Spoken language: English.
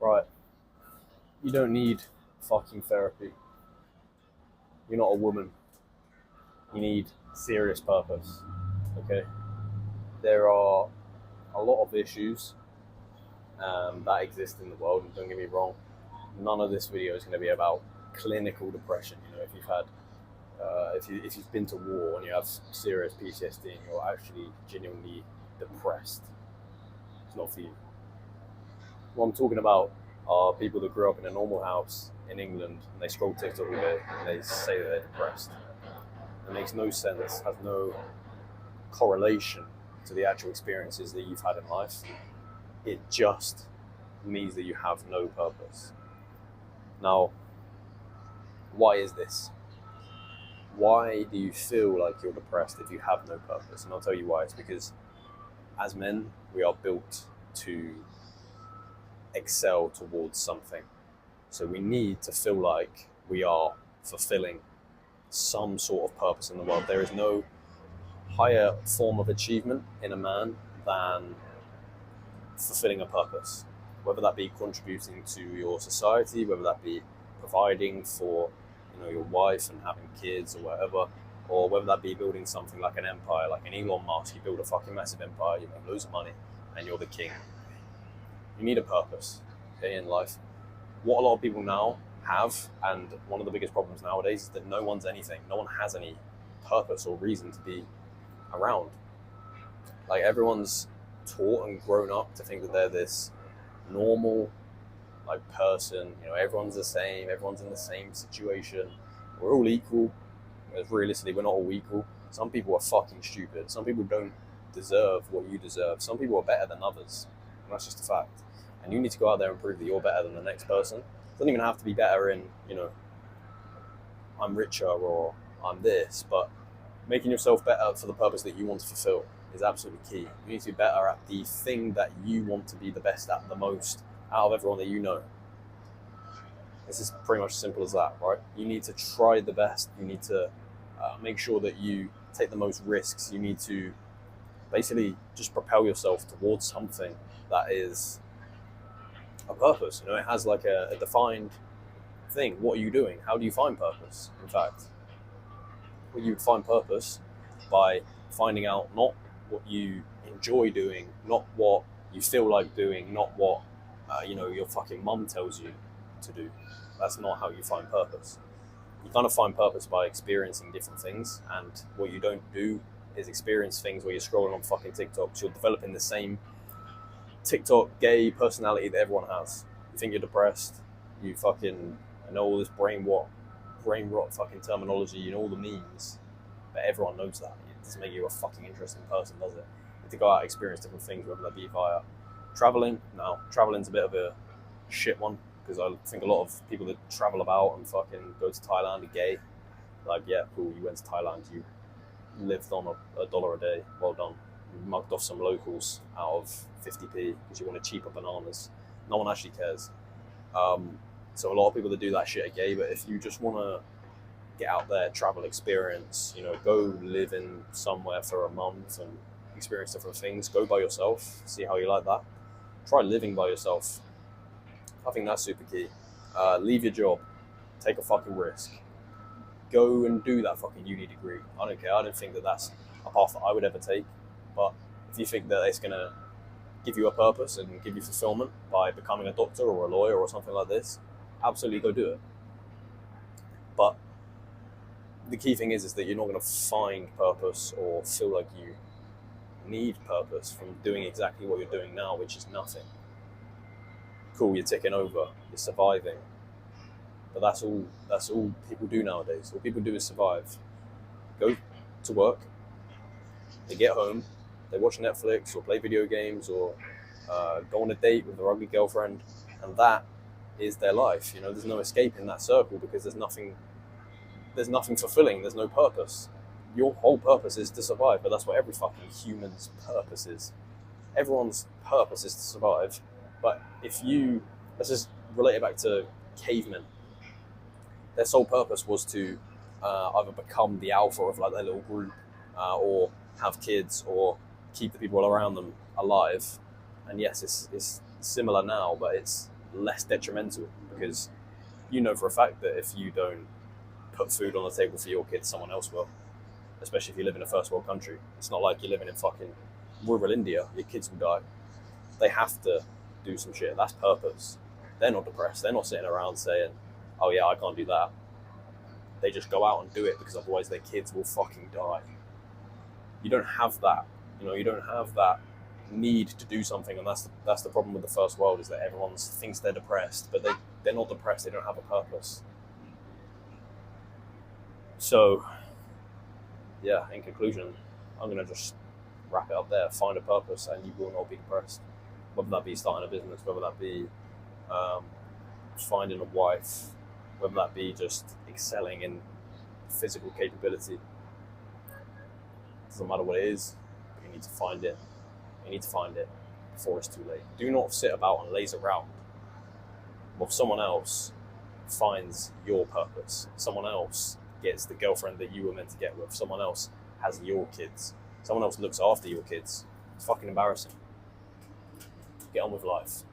Right, you don't need fucking therapy. You're not a woman. You need serious purpose. Okay? There are a lot of issues that exist in the world, and don't get me wrong, none of this video is going to be about clinical depression. You know, if you've had, if you've been to war and you have serious PTSD and you're actually genuinely depressed, it's not for you. What I'm talking about are people that grew up in a normal house in England and they scroll TikTok all day and they say that they're depressed. It makes no sense, has no correlation to the actual experiences that you've had in life. It just means that you have no purpose. Now, why is this? Why do you feel like you're depressed if you have no purpose? And I'll tell you why. It's because as men, we are built to excel towards something. So we need to feel like we are fulfilling some sort of purpose in the world. There is no higher form of achievement in a man than fulfilling a purpose, whether that be contributing to your society, whether that be providing for your wife and having kids or whatever, or whether that be building something like an empire, like an Elon Musk. You build a fucking massive empire, you make loads of money, and you're the king. You need a purpose, okay, in life. What a lot of people now have, and one of the biggest problems nowadays, is that no one's anything. No one has any purpose or reason to be around. Like, everyone's taught and grown up to think that they're this normal person. Everyone's the same, everyone's in the same situation, we're all equal. Realistically, we're not all equal. Some people are fucking stupid, some people don't deserve what you deserve, some people are better than others, and that's just a fact. And you need to go out there and prove that you're better than the next person. It doesn't even have to be better in, I'm richer or I'm this, but making yourself better for the purpose that you want to fulfill is absolutely key. You need to be better at the thing that you want to be the best at the most out of everyone that you know. This is pretty much as simple as that, right? You need to try the best. You need to make sure that you take the most risks. You need to basically just propel yourself towards something that is a purpose. It has like a defined thing. What are you doing? How do you find purpose? In fact, well, you find purpose by finding out not what you enjoy doing, not what you feel like doing, not what your fucking mum tells you to do. That's not how you find purpose. You kind of find purpose by experiencing different things, and what you don't do is experience things where you're scrolling on fucking TikTok. So you're developing the same TikTok gay personality that everyone has. You think you're depressed, you fucking know all this brain rot fucking terminology, all the memes, but everyone knows that. It doesn't make you a fucking interesting person, does it? You need to go out and experience different things, whether that be via traveling. Now, traveling's a bit of a shit one, because I think a lot of people that travel about and fucking go to Thailand are gay. Like, yeah, cool, you went to Thailand, you lived on a dollar a day, well done. You mugged off some locals out of 50p because you wanted cheaper bananas. No one actually cares. So a lot of people that do that shit are gay, but if you just want to get out there, travel, experience, go live in somewhere for a month and experience different things, go by yourself, see how you like that. Try living by yourself. I think that's super key. Leave your job, take a fucking risk. Go and do that fucking uni degree. I don't care. I don't think that that's a path that I would ever take. But if you think that it's going to give you a purpose and give you fulfillment by becoming a doctor or a lawyer or something like this, absolutely go do it. But the key thing is that you're not going to find purpose or feel like you need purpose from doing exactly what you're doing now, which is nothing. Cool, you're ticking over, you're surviving. But that's all people do nowadays. All people do is survive. Go to work, they get home, they watch Netflix or play video games or go on a date with their ugly girlfriend, and that is their life. There's no escape in that circle because there's nothing fulfilling, there's no purpose. Your whole purpose is to survive, but that's what every fucking human's purpose is. Everyone's purpose is to survive. But let's just relate it back to cavemen. Their sole purpose was to either become the alpha of their little group, or have kids, or keep the people around them alive. And yes, it's similar now, but it's less detrimental, because you know for a fact that if you don't put food on the table for your kids, someone else will. Especially if you live in a first world country. It's not like you're living in fucking rural India. Your kids will die. They have to do some shit. That's purpose. They're not depressed. They're not sitting around saying, "Oh yeah, I can't do that." They just go out and do it because otherwise their kids will fucking die. You don't have that. You don't have that need to do something, and that's the problem with the first world, is that everyone thinks they're depressed, but they're not depressed. They don't have a purpose. So, yeah. In conclusion, I'm gonna just wrap it up there. Find a purpose, and you will not be depressed. Whether that be starting a business, whether that be um, finding a wife, whether that be just excelling in physical capability. Doesn't matter what it is, you need to find it. You need to find it before it's too late. Do not sit about and laze around while someone else finds your purpose. Someone else gets the girlfriend that you were meant to get with. Someone else has your kids. Someone else looks after your kids. It's fucking embarrassing. Get on with life.